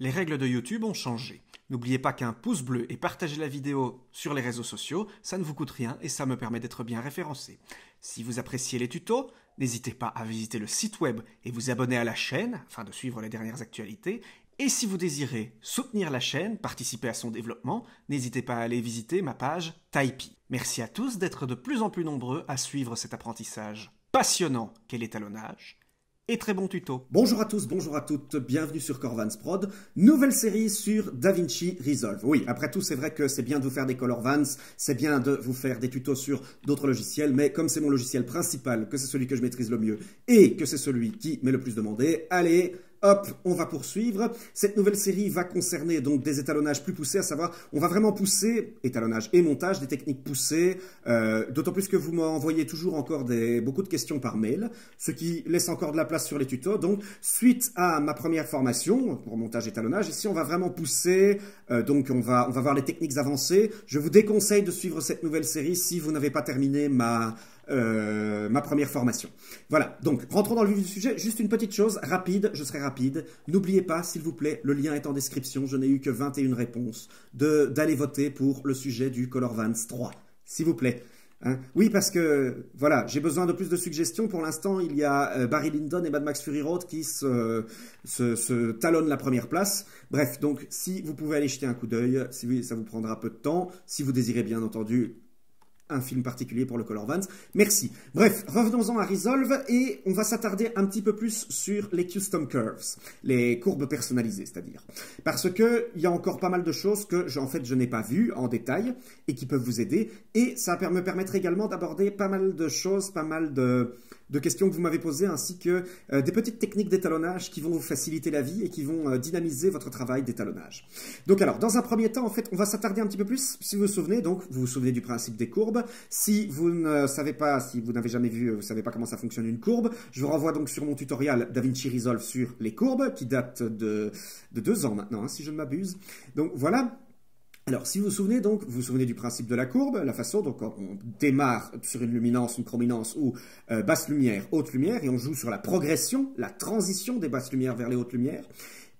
Les règles de YouTube ont changé. N'oubliez pas qu'un pouce bleu et partager la vidéo sur les réseaux sociaux, ça ne vous coûte rien et ça me permet d'être bien référencé. Si vous appréciez les tutos, n'hésitez pas à visiter le site web et vous abonner à la chaîne afin de suivre les dernières actualités. Et si vous désirez soutenir la chaîne, participer à son développement, n'hésitez pas à aller visiter ma page Tipeee. Merci à tous d'être de plus en plus nombreux à suivre cet apprentissage passionnant qu'est l'étalonnage. Et très bon tuto. Bonjour à tous, bonjour à toutes, bienvenue sur Corvans Prod, nouvelle série sur DaVinci Resolve. Oui, après tout, c'est vrai que c'est bien de vous faire des Color Vans, c'est bien de vous faire des tutos sur d'autres logiciels, mais comme c'est mon logiciel principal, que c'est celui que je maîtrise le mieux et que c'est celui qui m'est le plus demandé, allez, hop, on va poursuivre. Cette nouvelle série va concerner donc des étalonnages plus poussés, à savoir, on va vraiment pousser, étalonnage et montage, des techniques poussées, d'autant plus que vous m'envoyez toujours encore beaucoup de questions par mail, ce qui laisse encore de la place sur les tutos. Donc, suite à ma première formation pour montage étalonnage, ici on va vraiment pousser, donc on va voir les techniques avancées. Je vous déconseille de suivre cette nouvelle série si vous n'avez pas terminé ma première formation. Voilà, donc rentrons dans le vif du sujet. Juste une petite chose, rapide, je serai rapide. N'oubliez pas, s'il vous plaît, le lien est en description. Je n'ai eu que 21 réponses d'aller voter pour le sujet du Color Vans 3. S'il vous plaît. Hein? Oui, parce que, voilà, j'ai besoin de plus de suggestions. Pour l'instant, il y a Barry Lyndon et Mad Max Fury Road qui se talonnent la première place. Bref, donc, si vous pouvez aller jeter un coup d'œil, si ça vous prendra peu de temps. Si vous désirez, bien entendu, un film particulier pour le Color Vans. Merci. Bref, revenons-en à Resolve et on va s'attarder un petit peu plus sur les custom curves, les courbes personnalisées, c'est-à-dire. Parce que il y a encore pas mal de choses que, en fait, je n'ai pas vues en détail et qui peuvent vous aider. Et ça va me permettre également d'aborder pas mal de choses, pas mal de questions que vous m'avez posées, ainsi que des petites techniques d'étalonnage qui vont vous faciliter la vie et qui vont dynamiser votre travail d'étalonnage. Donc alors, dans un premier temps, en fait, on va s'attarder un petit peu plus, si vous vous souvenez, donc vous vous souvenez du principe des courbes. Si vous ne savez pas, si vous n'avez jamais vu, vous ne savez pas comment ça fonctionne une courbe, je vous renvoie donc sur mon tutoriel DaVinci Resolve sur les courbes, qui date de 2 ans maintenant, hein, si je ne m'abuse. Donc voilà. Alors, si vous vous souvenez, donc, vous vous souvenez du principe de la courbe, la façon, donc, on démarre sur une luminance, une chrominance ou basse lumière, haute lumière, et on joue sur la progression, la transition des basses lumières vers les hautes lumières.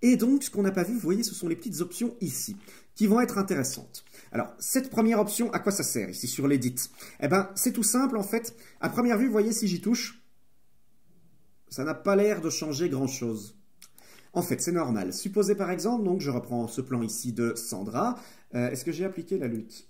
Et donc, ce qu'on n'a pas vu, vous voyez, ce sont les petites options ici, qui vont être intéressantes. Alors, cette première option, à quoi ça sert ici sur l'edit? Eh bien, c'est tout simple, en fait. À première vue, vous voyez, si j'y touche, ça n'a pas l'air de changer grand-chose. En fait, c'est normal. Supposez par exemple, donc je reprends ce plan ici de Sandra. Est-ce que j'ai appliqué la lutte?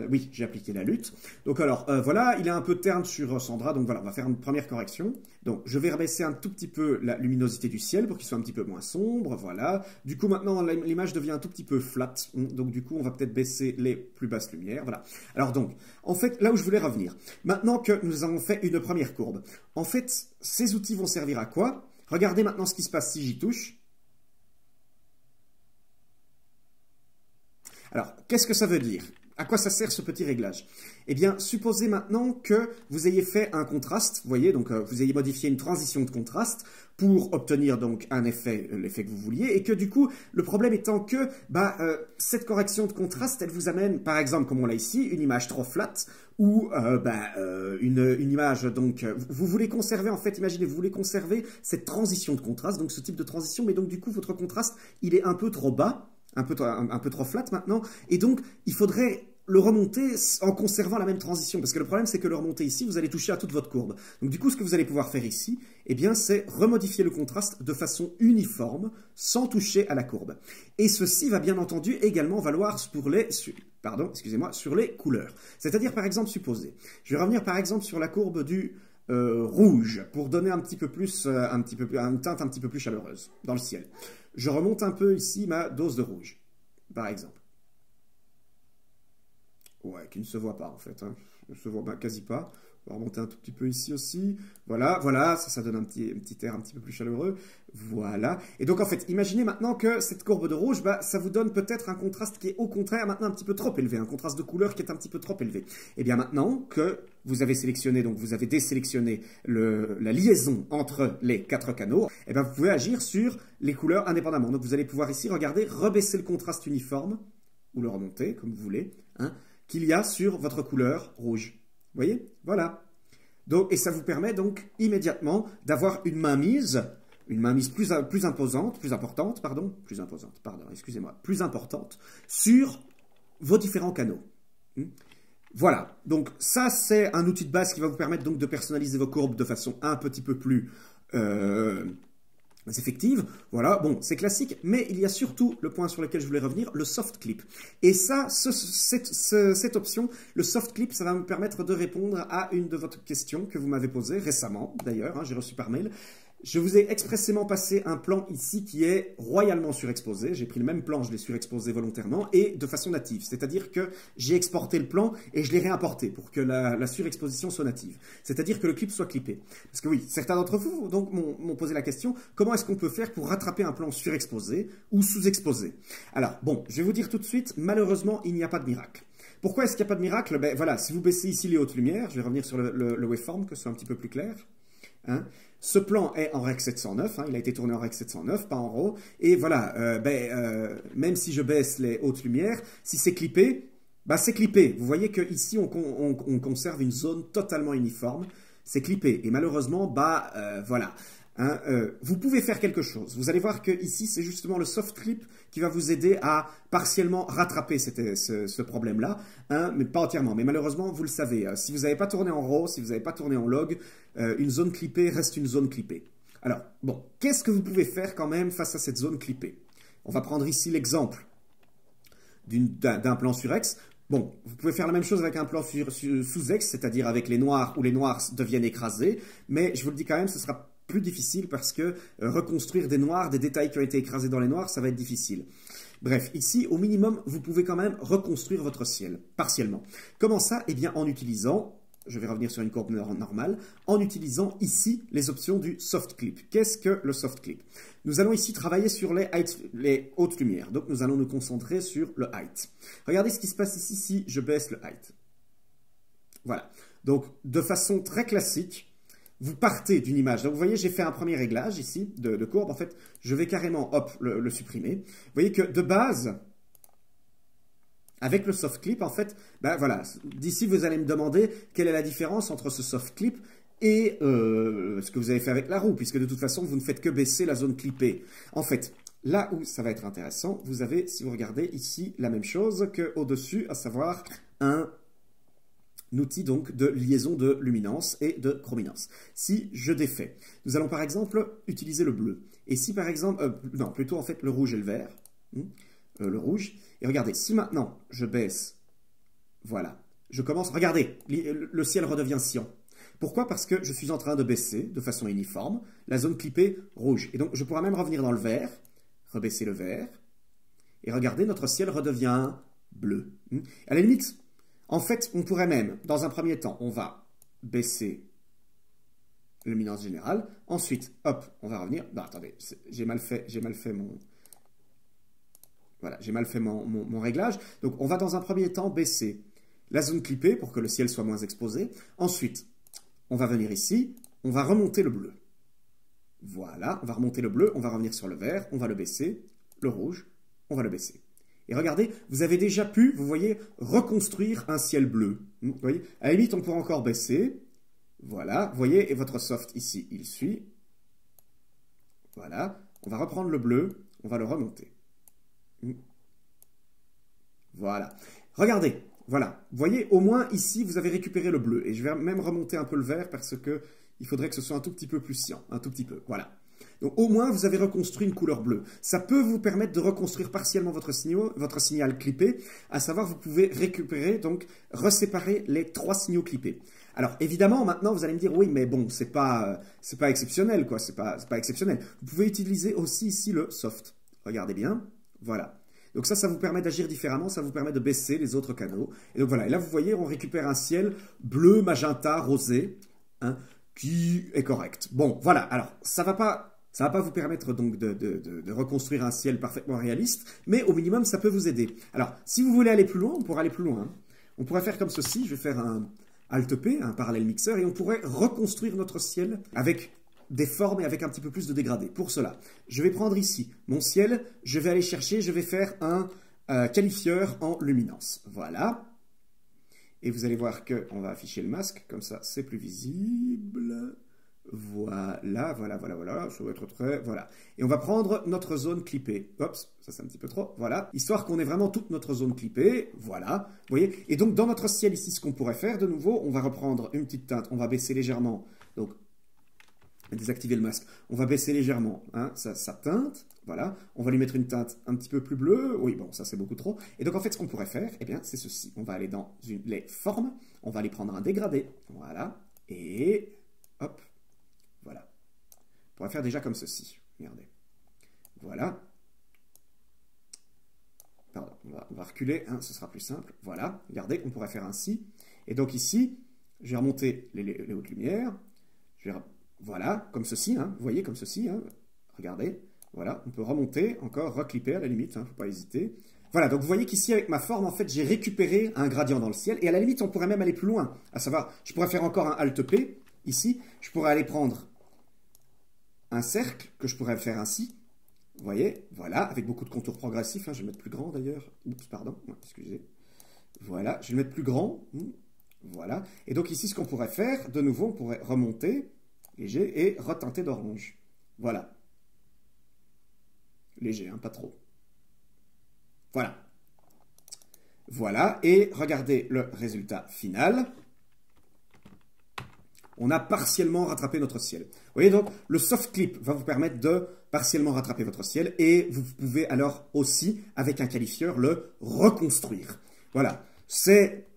Oui, j'ai appliqué la lutte. Donc alors, voilà, il est un peu terne sur Sandra, donc voilà, on va faire une première correction. Donc, je vais rebaisser un tout petit peu la luminosité du ciel pour qu'il soit un petit peu moins sombre, voilà. Du coup, maintenant, l'image devient un tout petit peu flat. Donc, du coup, on va peut-être baisser les plus basses lumières, voilà. Alors donc, en fait, là où je voulais revenir, maintenant que nous avons fait une première courbe, en fait, ces outils vont servir à quoi? Regardez maintenant ce qui se passe si j'y touche. Alors, qu'est-ce que ça veut dire? À quoi ça sert ce petit réglage? Eh bien, supposez maintenant que vous ayez fait un contraste, vous voyez, donc vous ayez modifié une transition de contraste pour obtenir donc un effet, l'effet que vous vouliez, et que du coup, le problème étant que cette correction de contraste, elle vous amène, par exemple, comme on l'a ici, une image trop flat, ou une image, donc, vous voulez conserver, en fait, imaginez, vous voulez conserver cette transition de contraste, donc ce type de transition, mais donc du coup, votre contraste, il est un peu trop bas, un peu trop flat maintenant, et donc il faudrait le remonter en conservant la même transition, parce que le problème c'est que le remonter ici, vous allez toucher à toute votre courbe. Donc du coup, ce que vous allez pouvoir faire ici, eh bien c'est remodifier le contraste de façon uniforme, sans toucher à la courbe. Et ceci va bien entendu également valoir pour sur les couleurs. C'est-à-dire par exemple, supposez, je vais revenir par exemple sur la courbe du rouge, pour donner un petit peu plus, une teinte un petit peu plus chaleureuse dans le ciel. Je remonte un peu ici ma dose de rouge, par exemple. Ouais, qui ne se voit pas en fait, hein. Ne se voit quasi pas. On va remonter un tout petit peu ici aussi. Voilà, voilà, ça donne un petit air un petit peu plus chaleureux. Voilà. Et donc en fait, imaginez maintenant que cette courbe de rouge, ça vous donne peut-être un contraste qui est au contraire maintenant un petit peu trop élevé, un contraste de couleur qui est un petit peu trop élevé. Et bien maintenant que vous avez sélectionné, donc vous avez désélectionné la liaison entre les 4 canaux, et bien vous pouvez agir sur les couleurs indépendamment. Donc vous allez pouvoir ici, regardez, rebaisser le contraste uniforme, ou le remonter, comme vous voulez, hein, qu'il y a sur votre couleur rouge. Vous voyez? Voilà. Donc, et ça vous permet donc immédiatement d'avoir une mainmise une mainmise plus importante, sur vos différents canaux. Voilà, donc ça c'est un outil de base qui va vous permettre donc de personnaliser vos courbes de façon un petit peu plus effective. Voilà, bon, c'est classique, mais il y a surtout le point sur lequel je voulais revenir, le soft clip. Et ça, cette option, le soft clip, ça va me permettre de répondre à une de votre questions que vous m'avez posée récemment, d'ailleurs, hein, j'ai reçu par mail. Je vous ai expressément passé un plan ici qui est royalement surexposé. J'ai pris le même plan, je l'ai surexposé volontairement et de façon native. C'est-à-dire que j'ai exporté le plan et je l'ai réimporté pour que la surexposition soit native. C'est-à-dire que le clip soit clippé. Parce que oui, certains d'entre vous donc m'ont posé la question, comment est-ce qu'on peut faire pour rattraper un plan surexposé ou sous-exposé? Alors, bon, je vais vous dire tout de suite, malheureusement, il n'y a pas de miracle. Pourquoi est-ce qu'il n'y a pas de miracle? Ben voilà, si vous baissez ici les hautes lumières, je vais revenir sur le waveform, que ce soit un petit peu plus clair. Hein. Ce plan est en Rec 709, hein, il a été tourné en Rec 709, pas en RAW. Et voilà, même si je baisse les hautes lumières, si c'est clippé, bah c'est clippé. Vous voyez qu'ici, on conserve une zone totalement uniforme. C'est clippé. Et malheureusement, voilà. Hein, vous pouvez faire quelque chose. Vous allez voir que ici, c'est justement le soft clip qui va vous aider à partiellement rattraper ce problème-là, hein, mais pas entièrement. Mais malheureusement, vous le savez, si vous n'avez pas tourné en RAW, si vous n'avez pas tourné en log, une zone clippée reste une zone clippée. Alors, bon, qu'est-ce que vous pouvez faire quand même face à cette zone clippée? On va prendre ici l'exemple d'un plan sur X. Bon, vous pouvez faire la même chose avec un plan sous X, c'est-à-dire avec les noirs où les noirs deviennent écrasés, mais je vous le dis quand même, ce sera plus difficile parce que reconstruire des noirs, des détails qui ont été écrasés dans les noirs, ça va être difficile. Bref, ici, au minimum, vous pouvez quand même reconstruire votre ciel, partiellement. Comment ça? Eh bien, en utilisant, je vais revenir sur une courbe normale, en utilisant ici les options du soft clip. Qu'est-ce que le soft clip? Nous allons ici travailler sur les hautes lumières. Donc, nous allons nous concentrer sur le height. Regardez ce qui se passe ici si je baisse le height. Voilà. Donc, de façon très classique, vous partez d'une image. Donc, vous voyez, j'ai fait un premier réglage ici de courbe. En fait, je vais carrément, hop, le supprimer. Vous voyez que de base, avec le soft clip, en fait, ben voilà, d'ici, vous allez me demander quelle est la différence entre ce soft clip et ce que vous avez fait avec la roue, puisque de toute façon, vous ne faites que baisser la zone clippée. En fait, là où ça va être intéressant, vous avez, si vous regardez ici, la même chose qu'au-dessus, à savoir un outil donc de liaison de luminance et de chrominance. Si je défais, nous allons par exemple utiliser le bleu. Et si par exemple, non, plutôt en fait le rouge et le vert, le rouge. Et regardez, si maintenant je baisse, voilà, je commence, regardez, le ciel redevient cyan. Pourquoi? Parce que je suis en train de baisser de façon uniforme la zone clippée rouge. Et donc je pourrais même revenir dans le vert, rebaisser le vert, et regardez, notre ciel redevient bleu. À la limite, en fait, on pourrait même, dans un premier temps, on va baisser la luminance générale. Ensuite, hop, on va revenir. Non, attendez, j'ai mal fait mon... Voilà, j'ai mal fait mon réglage. Donc, on va dans un premier temps baisser la zone clippée pour que le ciel soit moins exposé. Ensuite, on va venir ici, on va remonter le bleu. Voilà, on va remonter le bleu, on va revenir sur le vert, on va le baisser. Le rouge, on va le baisser. Et regardez, vous avez déjà pu, vous voyez, reconstruire un ciel bleu. Vous voyez, à la limite, on pourrait encore baisser. Voilà, vous voyez, et votre soft ici, il suit. Voilà, on va reprendre le bleu, on va le remonter. Voilà. Regardez, voilà. Vous voyez, au moins ici, vous avez récupéré le bleu. Et je vais même remonter un peu le vert parce que il faudrait que ce soit un tout petit peu plus cyan. Un tout petit peu, voilà. Donc au moins, vous avez reconstruit une couleur bleue. Ça peut vous permettre de reconstruire partiellement votre signal clippé. À savoir, vous pouvez récupérer, donc reséparer les 3 signaux clippés. Alors évidemment, maintenant, vous allez me dire, oui, mais bon, c'est pas exceptionnel, quoi. C'est pas exceptionnel. Vous pouvez utiliser aussi ici le soft. Regardez bien. Voilà. Donc ça vous permet d'agir différemment, ça vous permet de baisser les autres canaux. Et donc voilà, et là vous voyez, on récupère un ciel bleu, magenta, rosé, hein, qui est correct. Bon, voilà, alors ça va pas vous permettre donc de reconstruire un ciel parfaitement réaliste, mais au minimum ça peut vous aider. Alors, si vous voulez aller plus loin, on pourrait aller plus loin. Hein. On pourrait faire comme ceci, je vais faire un Alt-P, un parallèle mixeur, et on pourrait reconstruire notre ciel avec des formes et avec un petit peu plus de dégradé. Pour cela, je vais prendre ici mon ciel, je vais aller chercher, je vais faire un qualifieur en luminance. Voilà. Et vous allez voir qu'on va afficher le masque, comme ça c'est plus visible. Voilà, voilà, voilà, voilà, ça va être très, voilà. Et on va prendre notre zone clippée. Oups, ça c'est un petit peu trop, voilà. Histoire qu'on ait vraiment toute notre zone clippée, voilà. Vous voyez? Et donc dans notre ciel ici, ce qu'on pourrait faire de nouveau, on va reprendre une petite teinte, on va baisser légèrement, donc désactiver le masque, on va baisser légèrement hein, sa teinte, voilà. On va lui mettre une teinte un petit peu plus bleue, oui bon, ça c'est beaucoup trop. Et donc en fait ce qu'on pourrait faire, eh bien c'est ceci. On va aller dans les formes, on va aller prendre un dégradé, voilà. Et hop. Voilà. On pourrait faire déjà comme ceci. Regardez. Voilà. Pardon, on va reculer, hein, ce sera plus simple. Voilà. Regardez, on pourrait faire ainsi. Et donc ici, je vais remonter les hautes lumières. Voilà, comme ceci. Hein, vous voyez, comme ceci. Hein, regardez. Voilà, on peut remonter, encore reclipper à la limite. Il ne faut pas hésiter. Voilà, donc vous voyez qu'ici, avec ma forme, en fait, j'ai récupéré un gradient dans le ciel. Et à la limite, on pourrait même aller plus loin. À savoir, je pourrais faire encore un Alt P. Ici, je pourrais aller prendre un cercle que je pourrais faire ainsi, vous voyez, voilà, avec beaucoup de contours progressifs, hein, je vais le mettre plus grand d'ailleurs, oups, pardon, excusez, voilà, je vais le mettre plus grand, voilà, et donc ici ce qu'on pourrait faire, de nouveau, on pourrait remonter, léger, et reteinter d'orange, voilà, léger, hein, pas trop, voilà, voilà, et regardez le résultat final. On a partiellement rattrapé notre ciel. Vous voyez donc, le soft clip va vous permettre de partiellement rattraper votre ciel et vous pouvez alors aussi, avec un qualifieur, le reconstruire. Voilà, c'est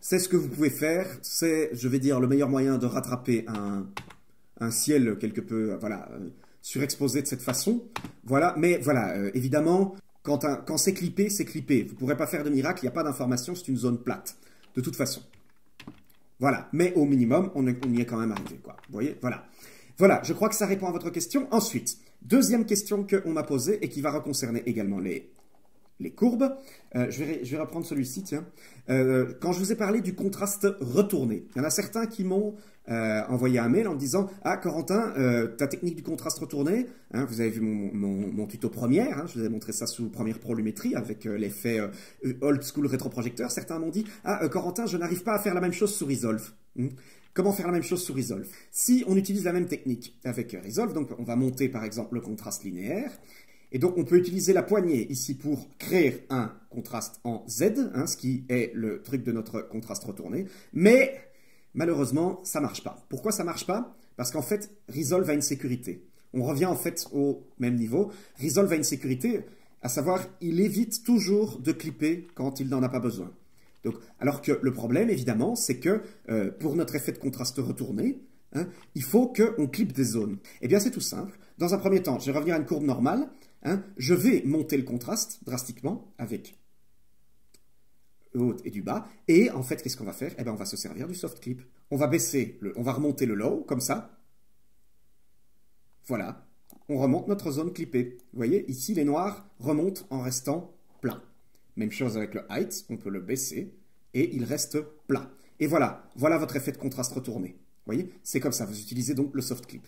ce que vous pouvez faire. C'est, je vais dire, le meilleur moyen de rattraper un ciel quelque peu voilà, surexposé de cette façon. Voilà, mais voilà, évidemment, quand c'est clippé, c'est clippé. Vous ne pourrez pas faire de miracle, il n'y a pas d'information, c'est une zone plate, de toute façon. Voilà, mais au minimum, on y est quand même arrivé, quoi. Vous voyez, voilà. Voilà, je crois que ça répond à votre question. Ensuite, deuxième question qu'on m'a posée et qui va concerner également les courbes. Je vais reprendre celui-ci, tiens. Quand je vous ai parlé du contraste retourné, il y en a certains qui m'ont envoyé un mail en me disant « Ah, Corentin, ta technique du contraste retourné, hein, vous avez vu mon tuto première, hein, je vous ai montré ça sous première prolumétrie avec l'effet old school rétroprojecteur. Certains m'ont dit « Ah, Corentin, je n'arrive pas à faire la même chose sous Resolve. Comment faire la même chose sous Resolve? Si on utilise la même technique avec Resolve, donc on va monter par exemple le contraste linéaire, et donc on peut utiliser la poignée ici pour créer un contraste en Z, hein, ce qui est le truc de notre contraste retourné, mais malheureusement ça ne marche pas. Pourquoi ça ne marche pas? Parce qu'en fait Resolve a une sécurité. On revient en fait au même niveau. Resolve a une sécurité, à savoir il évite toujours de clipper quand il n'en a pas besoin. Donc, alors que le problème, évidemment, c'est que pour notre effet de contraste retourné, hein, il faut qu'on clippe des zones. Eh bien, c'est tout simple. Dans un premier temps, je vais revenir à une courbe normale. Hein, je vais monter le contraste drastiquement avec le haut et du bas. Et en fait, qu'est-ce qu'on va faire? Eh bien, on va se servir du soft clip. On va on va remonter le low, comme ça. Voilà. On remonte notre zone clippée. Vous voyez, ici, les noirs remontent en restant pleins. Même chose avec le height, on peut le baisser et il reste plat. Et voilà, voilà votre effet de contraste retourné. Vous voyez, c'est comme ça, vous utilisez donc le soft clip.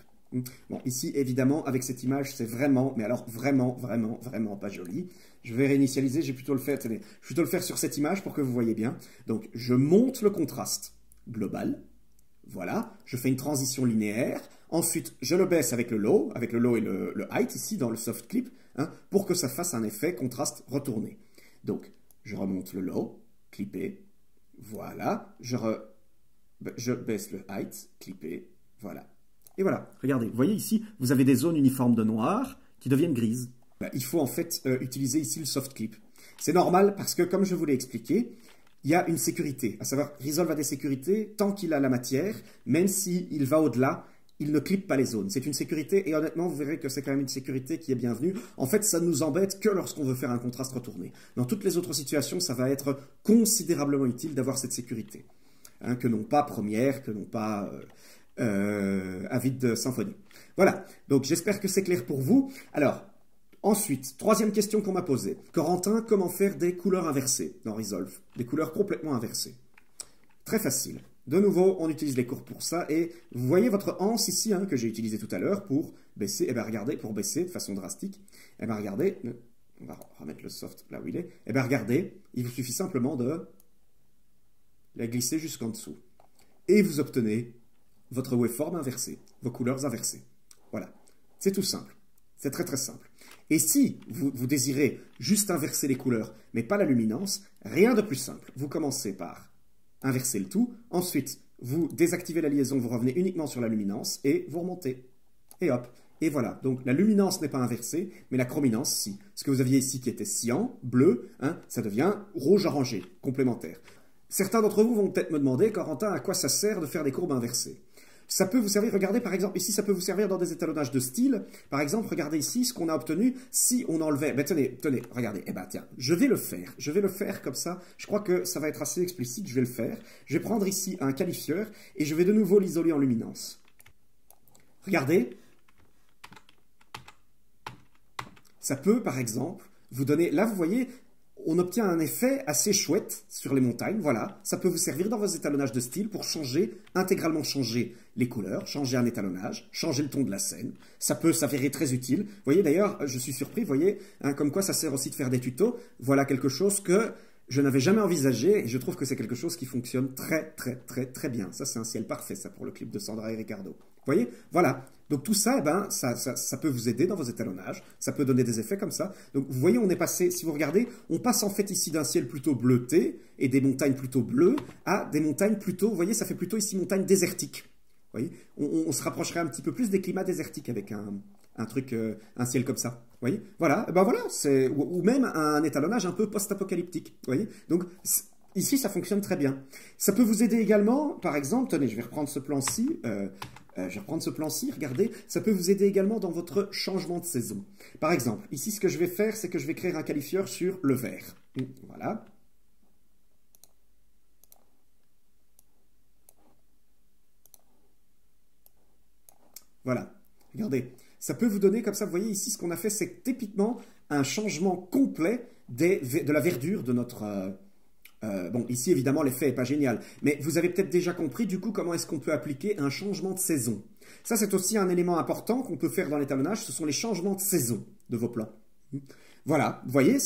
Bon, ici, évidemment, avec cette image, c'est vraiment, mais alors vraiment, vraiment, vraiment pas joli. Je vais réinitialiser, je vais plutôt le faire sur cette image pour que vous voyez bien. Donc, je monte le contraste global. Voilà, je fais une transition linéaire. Ensuite, je le baisse avec le low et le height, ici, dans le soft clip, hein, pour que ça fasse un effet contraste retourné. Donc, je remonte le low, clippé, voilà, je baisse le height, clippé, voilà. Et voilà, regardez, vous voyez ici, vous avez des zones uniformes de noir qui deviennent grises. Il faut en fait utiliser ici le soft clip. C'est normal parce que, comme je vous l'ai expliqué, il y a une sécurité, à savoir, Resolve a des sécurités tant qu'il a la matière, même s'il va au-delà, il ne clippe pas les zones. C'est une sécurité et honnêtement, vous verrez que c'est quand même une sécurité qui est bienvenue. En fait, ça ne nous embête que lorsqu'on veut faire un contraste retourné. Dans toutes les autres situations, ça va être considérablement utile d'avoir cette sécurité. Hein, que non pas Première, que non pas Avid Symfony. Voilà, donc j'espère que c'est clair pour vous. Alors, ensuite, troisième question qu'on m'a posée. Corentin, comment faire des couleurs inversées dans Resolve? Des couleurs complètement inversées. Très facile. De nouveau, on utilise les courbes pour ça, et vous voyez votre anse ici, hein, que j'ai utilisé tout à l'heure pour baisser, et bien regardez, pour baisser de façon drastique, et bien regardez, on va remettre le soft là où il est, et bien regardez, il vous suffit simplement de la glisser jusqu'en dessous. Et vous obtenez votre waveform inversée, vos couleurs inversées. Voilà, c'est tout simple, c'est très très simple. Et si vous désirez juste inverser les couleurs, mais pas la luminance, rien de plus simple. Vous commencez par inverser le tout, ensuite vous désactivez la liaison, vous revenez uniquement sur la luminance et vous remontez. Et hop, et voilà. Donc la luminance n'est pas inversée, mais la chrominance, si. Ce que vous aviez ici qui était cyan, bleu, hein, ça devient rouge-orangé, complémentaire. Certains d'entre vous vont peut-être me demander, Corentin, à quoi ça sert de faire des courbes inversées? Ça peut vous servir, regardez par exemple, ici ça peut vous servir dans des étalonnages de style. Par exemple, regardez ici ce qu'on a obtenu si on enlevait, ben tenez, regardez, eh ben tiens, je vais le faire comme ça, je crois que ça va être assez explicite, je vais le faire. Je vais prendre ici un qualifieur et je vais de nouveau l'isoler en luminance. Regardez, ça peut par exemple vous donner, là vous voyez, on obtient un effet assez chouette sur les montagnes, voilà. Ça peut vous servir dans vos étalonnages de style pour intégralement changer les couleurs, changer un étalonnage, changer le ton de la scène. Ça peut s'avérer très utile. Vous voyez d'ailleurs, je suis surpris, vous voyez, hein, comme quoi ça sert aussi de faire des tutos. Voilà quelque chose que je n'avais jamais envisagé et je trouve que c'est quelque chose qui fonctionne très très très très bien. Ça c'est un ciel parfait ça pour le clip de Sandra et Ricardo. Vous voyez, voilà. Donc tout ça, eh ben, ça peut vous aider dans vos étalonnages, ça peut donner des effets comme ça. Donc vous voyez, on est passé, si vous regardez, on passe en fait ici d'un ciel plutôt bleuté et des montagnes plutôt bleues à des montagnes plutôt, vous voyez, ça fait plutôt ici montagne désertique. Vous voyez, on se rapprocherait un petit peu plus des climats désertiques avec un truc, un ciel comme ça. Vous voyez, voilà, ben voilà, ou même un étalonnage un peu post-apocalyptique. Vous voyez, donc ici ça fonctionne très bien. Ça peut vous aider également, par exemple, tenez, je vais reprendre ce plan-ci. Regardez, ça peut vous aider également dans votre changement de saison. Par exemple, ici, ce que je vais faire, c'est que je vais créer un qualifieur sur le vert. Voilà. Voilà. Regardez. Ça peut vous donner, comme ça, vous voyez ici, ce qu'on a fait, c'est typiquement un changement complet de la verdure de notre... bon, ici, évidemment, l'effet n'est pas génial. Mais vous avez peut-être déjà compris, du coup, comment est-ce qu'on peut appliquer un changement de saison. Ça, c'est aussi un élément important qu'on peut faire dans l'étalonnage. Ce sont les changements de saison de vos plans. Voilà, vous voyez,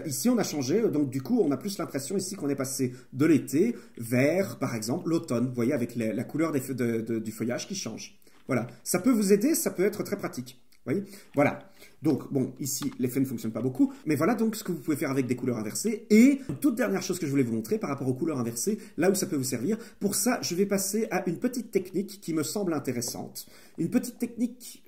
ici, on a changé. Donc, du coup, on a plus l'impression ici qu'on est passé de l'été vers, par exemple, l'automne. Vous voyez, avec la couleur du feuillage qui change. Voilà, ça peut vous aider, ça peut être très pratique. Vous voyez, voilà. Donc, bon, ici, l'effet ne fonctionne pas beaucoup, mais voilà donc ce que vous pouvez faire avec des couleurs inversées. Et une toute dernière chose que je voulais vous montrer par rapport aux couleurs inversées, là où ça peut vous servir. Pour ça, je vais passer à une petite technique qui me semble intéressante. Une petite technique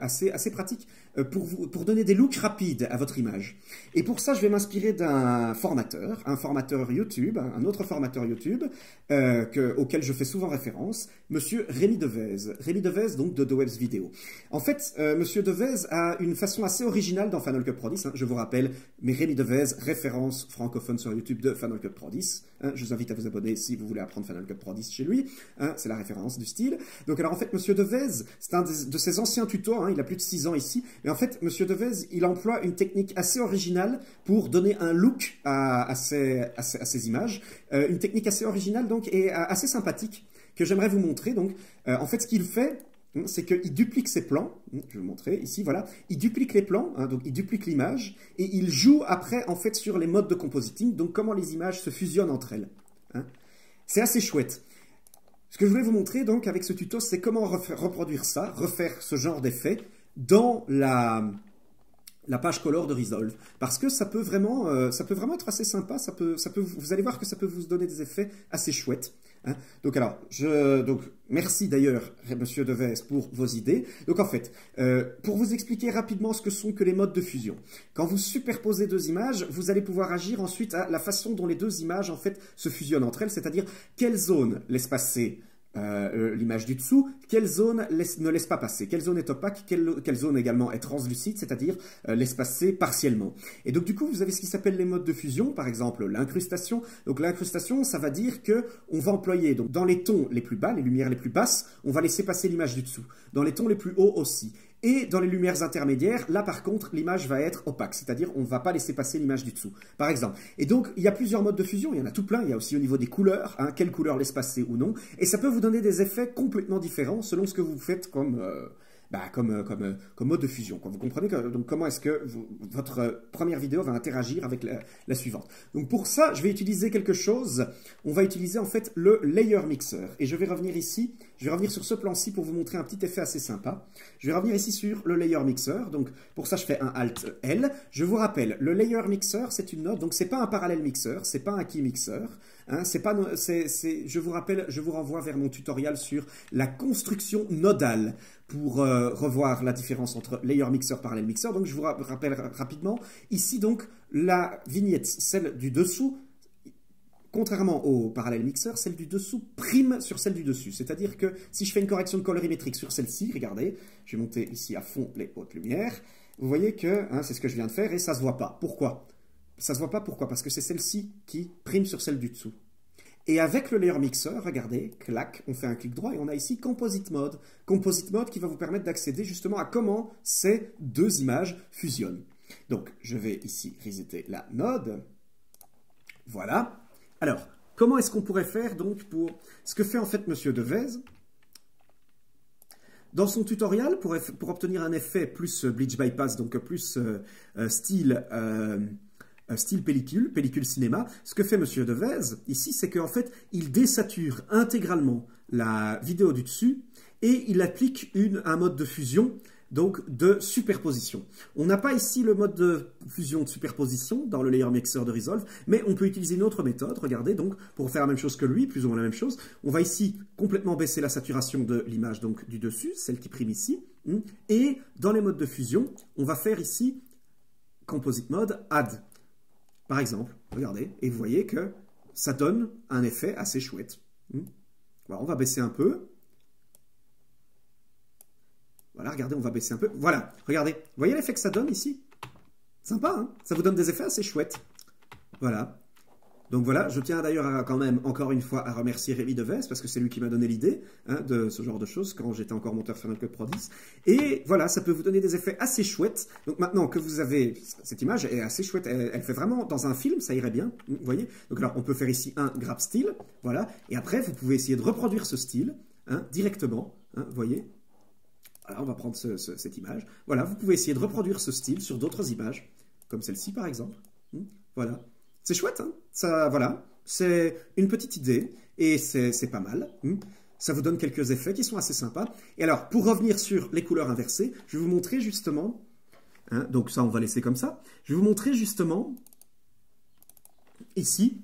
assez pratique pour donner des looks rapides à votre image. Et pour ça, je vais m'inspirer d'un formateur, un formateur YouTube, un autre formateur YouTube, auquel je fais souvent référence, Monsieur Rémi Devez. Rémi Devez, donc de Webs Vidéo. En fait, Monsieur Devez a une façon assez originale dans Final Cut Pro 10. Hein, je vous rappelle, mais Rémi Devez, référence francophone sur YouTube de Final Cut Pro 10. Hein, je vous invite à vous abonner si vous voulez apprendre Final Cut Pro 10 chez lui. Hein, c'est la référence du style. Donc alors en fait, Monsieur Devez, c'est un de ses anciens tutos. Hein, il a plus de 6 ans ici. Mais en fait, Monsieur Devez, il emploie une technique assez originale pour donner un look à ses images. Une technique assez originale donc et assez sympathique que j'aimerais vous montrer. Donc, en fait, ce qu'il fait, c'est qu'il duplique ses plans. Je vais vous montrer ici, voilà. Il duplique les plans, hein, donc il duplique l'image et il joue après, en fait, sur les modes de compositing, donc comment les images se fusionnent entre elles. Hein. C'est assez chouette. Ce que je voulais vous montrer, donc, avec ce tuto, c'est comment reproduire ça, refaire ce genre d'effet dans la page color de Resolve, parce que ça peut vraiment être assez sympa. Vous allez voir que ça peut vous donner des effets assez chouettes. Hein. Donc alors, merci d'ailleurs, Monsieur Devez, pour vos idées. Donc en fait, pour vous expliquer rapidement ce que sont que les modes de fusion. Quand vous superposez deux images, vous allez pouvoir agir ensuite à la façon dont les deux images en fait se fusionnent entre elles, c'est-à-dire quelle zone laisse passer l'image du dessous, quelle zone ne laisse pas passer, quelle zone est opaque, quelle zone également est translucide, c'est-à-dire laisse passer partiellement. Et donc du coup, vous avez ce qui s'appelle les modes de fusion, par exemple l'incrustation. Donc l'incrustation, ça va dire que on va employer donc dans les tons les plus bas, les lumières les plus basses, on va laisser passer l'image du dessous. Dans les tons les plus hauts aussi. Et dans les lumières intermédiaires, là par contre, l'image va être opaque, c'est-à-dire on ne va pas laisser passer l'image du dessous, par exemple. Et donc, il y a plusieurs modes de fusion, il y en a tout plein, il y a aussi au niveau des couleurs, hein, quelle couleur laisse passer ou non, et ça peut vous donner des effets complètement différents selon ce que vous faites comme comme mode de fusion, quoi. Vous comprenez donc comment est-ce que votre première vidéo va interagir avec la suivante. Donc pour ça, je vais utiliser quelque chose. On va utiliser en fait le Layer Mixer. Et je vais revenir ici, je vais revenir sur ce plan-ci pour vous montrer un petit effet assez sympa. Je vais revenir ici sur le Layer Mixer. Donc pour ça, je fais un Alt L. Je vous rappelle, le Layer Mixer, c'est une note, donc c'est pas un parallèle mixeur, c'est pas un key mixer. Hein, je vous rappelle, je vous renvoie vers mon tutoriel sur la construction nodale pour revoir la différence entre layer mixer et parallèle mixer. Donc je vous rappelle rapidement, ici donc la vignette, celle du dessous, contrairement au parallèle mixer, celle du dessous prime sur celle du dessus. C'est-à-dire que si je fais une correction de colorimétrique sur celle-ci, regardez, je vais monter ici à fond les hautes lumières, vous voyez que c'est ce que je viens de faire et ça ne se voit pas. Pourquoi? Ça ne se voit pas, pourquoi? Parce que c'est celle-ci qui prime sur celle du dessous. Et avec le Layer Mixer, regardez, clac, on fait un clic droit et on a ici Composite Mode. Composite Mode qui va vous permettre d'accéder justement à comment ces deux images fusionnent. Donc, je vais ici resetter la node. Voilà. Alors, comment est-ce qu'on pourrait faire donc pour ce que fait en fait Monsieur Devez? Dans son tutoriel, pour obtenir un effet plus Bleach Bypass, donc plus style pellicule cinéma, ce que fait Monsieur Devez ici, c'est qu'en fait, il désature intégralement la vidéo du dessus et il applique un mode de fusion, donc de superposition. On n'a pas ici le mode de fusion de superposition dans le Layer Mixer de Resolve, mais on peut utiliser une autre méthode. Regardez, donc, pour faire la même chose que lui, plus ou moins la même chose, on va ici complètement baisser la saturation de l'image donc du dessus, celle qui prime ici, et dans les modes de fusion, on va faire ici Composite Mode Add. Par exemple, regardez, et vous voyez que ça donne un effet assez chouette. Voilà, on va baisser un peu. Voilà, regardez, on va baisser un peu. Voilà, regardez, vous voyez l'effet que ça donne ici? Sympa, hein? Ça vous donne des effets assez chouettes. Voilà. Donc voilà, je tiens d'ailleurs quand même, encore une fois, à remercier Rémi Devez, parce que c'est lui qui m'a donné l'idée de ce genre de choses, quand j'étais encore monteur Final Cut Pro 10. Et voilà, ça peut vous donner des effets assez chouettes. Donc maintenant que vous avez, cette image est assez chouette, elle fait vraiment, dans un film, ça irait bien, vous voyez. Donc alors, on peut faire ici un grab style, voilà. Et après, vous pouvez essayer de reproduire ce style, directement, vous voyez. Voilà, on va prendre cette image. Voilà, vous pouvez essayer de reproduire ce style sur d'autres images, comme celle-ci par exemple. Voilà. C'est chouette, hein? Ça, voilà, c'est une petite idée et c'est pas mal. Ça vous donne quelques effets qui sont assez sympas. Et alors, pour revenir sur les couleurs inversées, je vais vous montrer justement, donc ça on va laisser comme ça, je vais vous montrer justement ici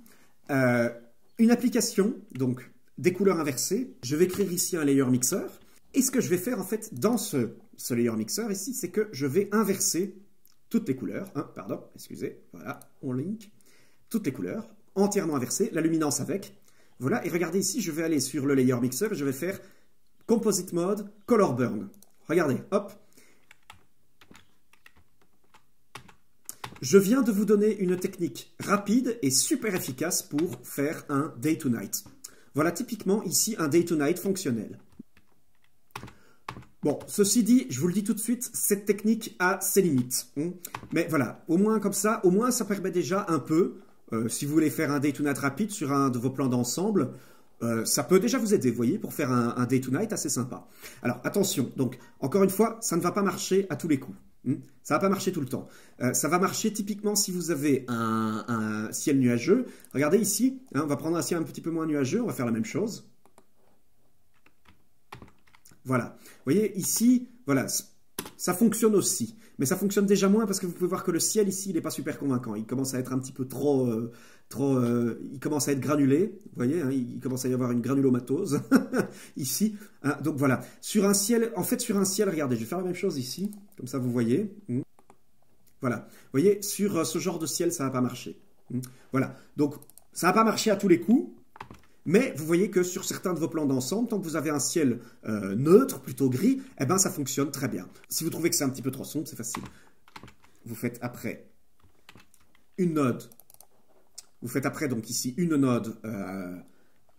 une application donc des couleurs inversées. Je vais créer ici un Layer Mixer et ce que je vais faire en fait dans ce Layer Mixer ici, c'est que je vais inverser toutes les couleurs. Pardon, excusez, voilà, on link. Toutes les couleurs, entièrement inversées, la luminance avec. Voilà, et regardez ici, je vais aller sur le Layer Mixer et je vais faire Composite Mode, Color Burn. Regardez, hop. Je viens de vous donner une technique rapide et super efficace pour faire un Day to Night. Voilà typiquement ici un Day to Night fonctionnel. Bon, ceci dit, je vous le dis tout de suite, cette technique a ses limites. Mais voilà, au moins comme ça, au moins ça permet déjà un peu... si vous voulez faire un day to night rapide sur un de vos plans d'ensemble, ça peut déjà vous aider, vous voyez, pour faire un day to night assez sympa. Alors, attention, donc, encore une fois, ça ne va pas marcher à tous les coups. Ça ne va pas marcher tout le temps. Ça va marcher typiquement si vous avez un ciel nuageux. Regardez ici, on va prendre un ciel un petit peu moins nuageux, on va faire la même chose. Voilà. Vous voyez, ici, voilà, ça fonctionne aussi. Mais ça fonctionne déjà moins parce que vous pouvez voir que le ciel ici, il n'est pas super convaincant. Il commence à être un petit peu trop... il commence à être granulé. Vous voyez, il commence à y avoir une granulomatose ici. Donc voilà. Sur un ciel, en fait, sur un ciel, regardez, je vais faire la même chose ici. Comme ça, vous voyez. Voilà. Vous voyez, sur ce genre de ciel, ça ne va pas marcher. Voilà. Donc, ça ne va pas marcher à tous les coups. Mais vous voyez que sur certains de vos plans d'ensemble, tant que vous avez un ciel neutre, plutôt gris, eh ben ça fonctionne très bien. Si vous trouvez que c'est un petit peu trop sombre, c'est facile. Vous faites après une node. Vous faites après donc ici une node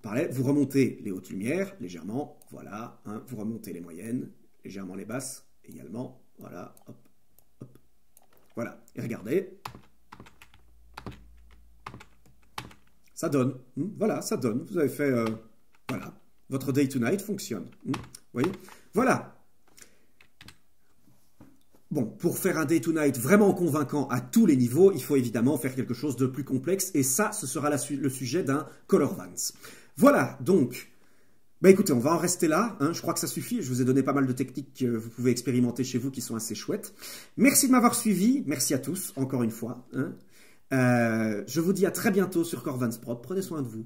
parallèle. Vous remontez les hautes lumières légèrement. Voilà. Vous remontez les moyennes, légèrement les basses également. Voilà. Hop, hop. Voilà. Et regardez. Ça donne, voilà, ça donne. Vous avez fait, voilà, votre day to night fonctionne. Vous voyez, voilà. Bon, pour faire un Day to Night vraiment convaincant à tous les niveaux, il faut évidemment faire quelque chose de plus complexe, et ça, ce sera le sujet d'un Color Vance. Voilà, donc, bah écoutez, on va en rester là, hein, je crois que ça suffit, je vous ai donné pas mal de techniques que vous pouvez expérimenter chez vous qui sont assez chouettes. Merci de m'avoir suivi, merci à tous, encore une fois. Hein. Je vous dis à très bientôt sur Corvans Prod, prenez soin de vous.